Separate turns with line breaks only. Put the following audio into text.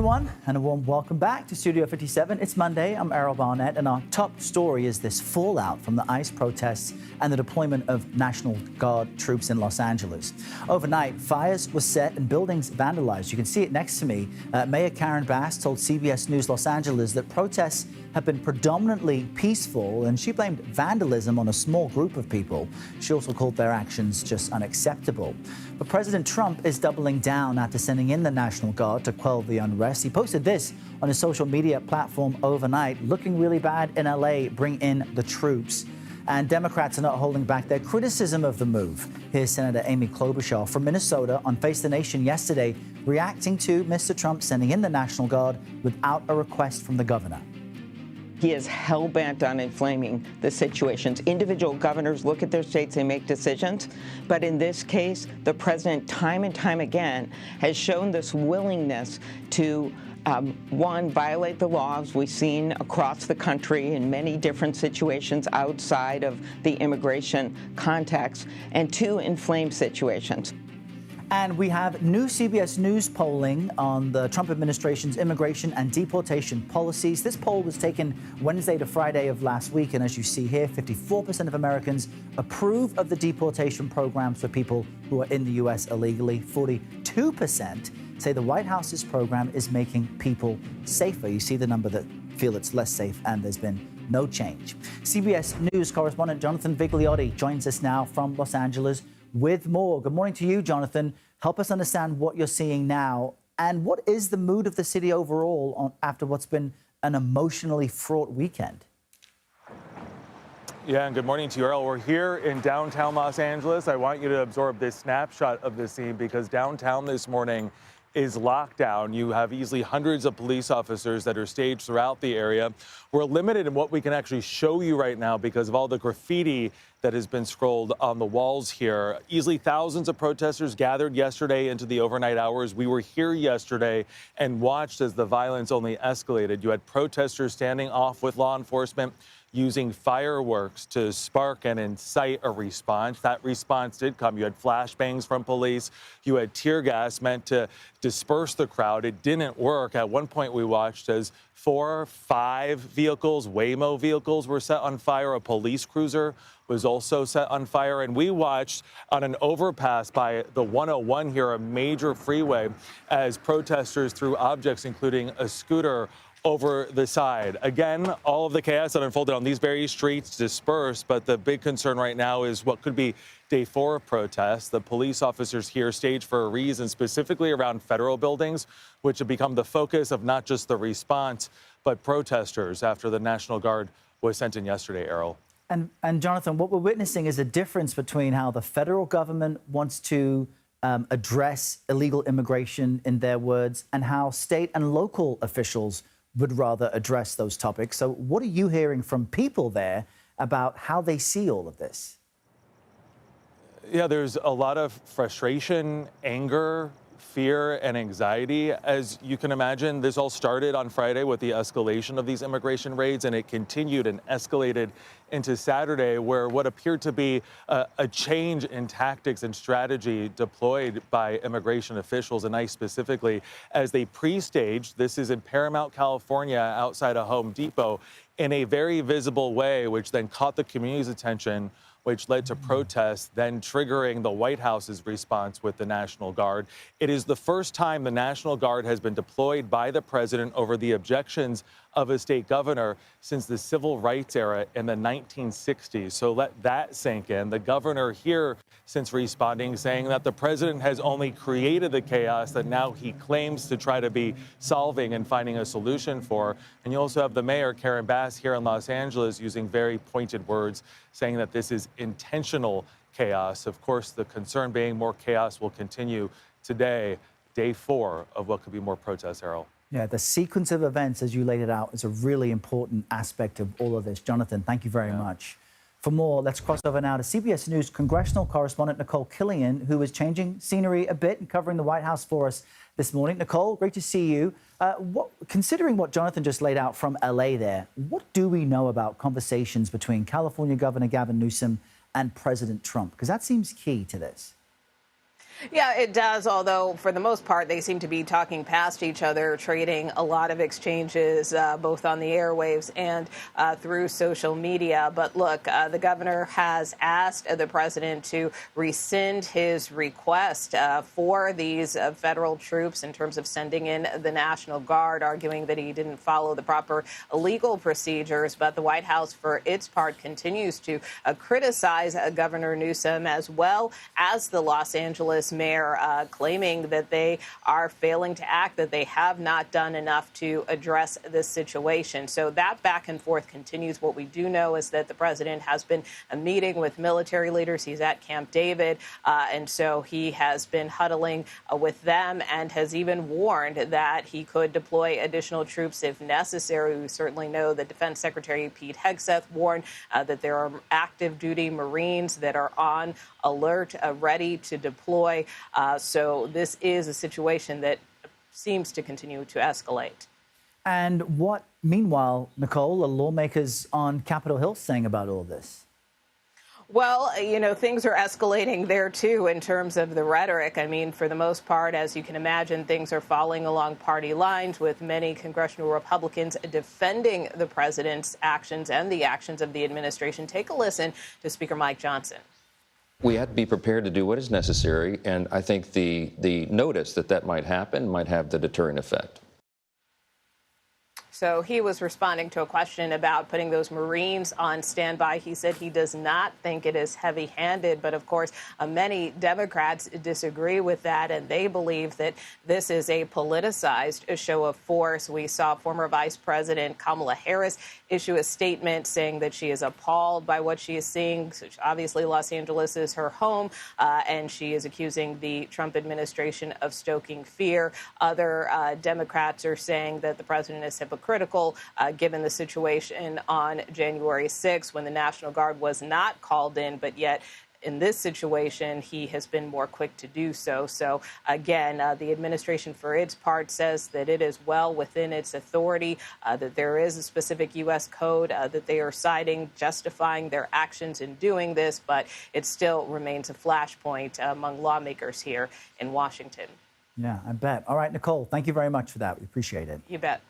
everyone, and a warm welcome back to Studio 57. It's Monday. I'm Errol Barnett, and our top story is this fallout from the ICE protests and the deployment of National Guard troops in Los Angeles. Overnight, fires were set and buildings vandalized. You can see it next to me. Mayor Karen Bass told CBS News Los Angeles that protests have been predominantly peaceful, and she blamed vandalism on a small group of people. She also called their actions just unacceptable. But President Trump is doubling down after sending in the National Guard to quell the unrest. He posted this on his social media platform overnight: looking really bad in LA, bring in the troops. And Democrats are not holding back their criticism of the move. Here's Senator Amy Klobuchar from Minnesota on Face the Nation yesterday, reacting to Mr. Trump sending in the National Guard without a request from the governor.
He is hell-bent on inflaming the situations. Individual governors look at their states and make decisions. But in this case, the president, time and time again, has shown this willingness to, one, violate the laws we've seen across the country in many different situations outside of the immigration context, and two, inflame situations.
And we have new CBS News polling on the Trump administration's immigration and deportation policies. This poll was taken Wednesday to Friday of last week. And as you see here, 54% of Americans approve of the deportation programs for people who are in the U.S. illegally. 42% say the White House's program is making people safer. You see the number that feel it's less safe, and there's been no change. CBS News correspondent Jonathan Vigliotti joins us now from Los Angeles with more. Good morning to you, Jonathan. Help us understand what you're seeing now, and what is the mood of the city overall after what's been an emotionally fraught weekend?
Yeah, and good morning to you, Earl. We're here in downtown Los Angeles. I want you to absorb this snapshot of the scene because downtown this morning is locked down. You have easily hundreds of police officers that are staged throughout the area. We're limited in what we can actually show you right now because of all the graffiti that has been scrolled on the walls here. Easily thousands of protesters gathered yesterday into the overnight hours. We were here yesterday and watched as the violence only escalated. You had protesters standing off with law enforcement, using fireworks to spark and incite a response. That response did come. You had flashbangs from police. You had tear gas meant to disperse the crowd. It didn't work. At one point, we watched as 4, 5 vehicles, Waymo vehicles, were set on fire. A police cruiser was also set on fire. And we watched on an overpass by the 101 here, a major freeway, as protesters threw objects, including a scooter, over the side. Again, all of the chaos that unfolded on these very streets dispersed, but the big concern right now is what could be day 4 of protests. The police officers here staged for a reason, specifically around federal buildings, which have become the focus of not just the response, but protesters after the National Guard was sent in yesterday, Errol.
And Jonathan, what we're witnessing is a difference between how the federal government wants to address illegal immigration, in their words, and how state and local officials would rather address those topics. So what are you hearing from people there about how they see all of this?
Yeah, there's a lot of frustration, anger, fear, and anxiety. As you can imagine, this all started on Friday with the escalation of these immigration raids, and it continued and escalated into Saturday, where what appeared to be a change in tactics and strategy deployed by immigration officials, and ICE specifically, as they pre-staged, this is in Paramount, California, outside of Home Depot, in a very visible way, which then caught the community's attention, which led to protests, then triggering the White House's response with the National Guard. It is the first time the National Guard has been deployed by the president over the objections of a state governor since the civil rights era in the 1960s. So let that sink in. The governor here, since responding, saying that the president has only created the chaos that now he claims to try to be solving and finding a solution for. And you also have the mayor, Karen Bass, here in Los Angeles using very pointed words, saying that this is intentional chaos. Of course, the concern being more chaos will continue today, day 4 of what could be more protests, Errol.
Yeah, the sequence of events, as you laid it out, is a really important aspect of all of this. Jonathan, thank you very much. For more, let's cross over now to CBS News congressional correspondent Nikole Killion, who is changing scenery a bit and covering the White House for us this morning. Nikole, great to see you. Considering what Jonathan just laid out from LA there, what do we know about conversations between California Governor Gavin Newsom and President Trump? Because that seems key to this.
Yeah, it does, although for the most part, they seem to be talking past each other, trading a lot of exchanges, both on the airwaves and through social media. But look, the governor has asked the president to rescind his request for these federal troops in terms of sending in the National Guard, arguing that he didn't follow the proper legal procedures. But the White House, for its part, continues to criticize Governor Newsom as well as the Los Angeles mayor, claiming that they are failing to act, that they have not done enough to address this situation. So that back and forth continues. What we do know is that the president has been meeting with military leaders. He's at Camp David, and so he has been huddling with them and has even warned that he could deploy additional troops if necessary. We certainly know that Defense Secretary Pete Hegseth warned that there are active duty Marines that are on alert, ready to deploy. So this is a situation that seems to continue to escalate.
And what, meanwhile, Nikole, are lawmakers on Capitol Hill saying about all this?
Well, you know, things are escalating there, too, in terms of the rhetoric. I mean, for the most part, as you can imagine, things are falling along party lines, with many congressional Republicans defending the president's actions and the actions of the administration. Take a listen to Speaker Mike Johnson.
We have to be prepared to do what is necessary, and I think the notice that might happen might have the deterrent effect.
So he was responding to a question about putting those Marines on standby. He said he does not think it is heavy-handed, but of course, many Democrats disagree with that, and they believe that this is a politicized show of force. We saw former Vice President Kamala Harris issue a statement saying that she is appalled by what she is seeing. So obviously, Los Angeles is her home, and she is accusing the Trump administration of stoking fear. Other Democrats are saying that the president is hypocritical, given the situation on January 6th when the National Guard was not called in, but yet in this situation, he has been more quick to do so. So, again, the administration, for its part, says that it is well within its authority, that there is a specific U.S. code that they are citing, justifying their actions in doing this, but it still remains a flashpoint among lawmakers here in Washington.
Yeah, I bet. All right, Nikole, thank you very much for that. We appreciate it.
You bet.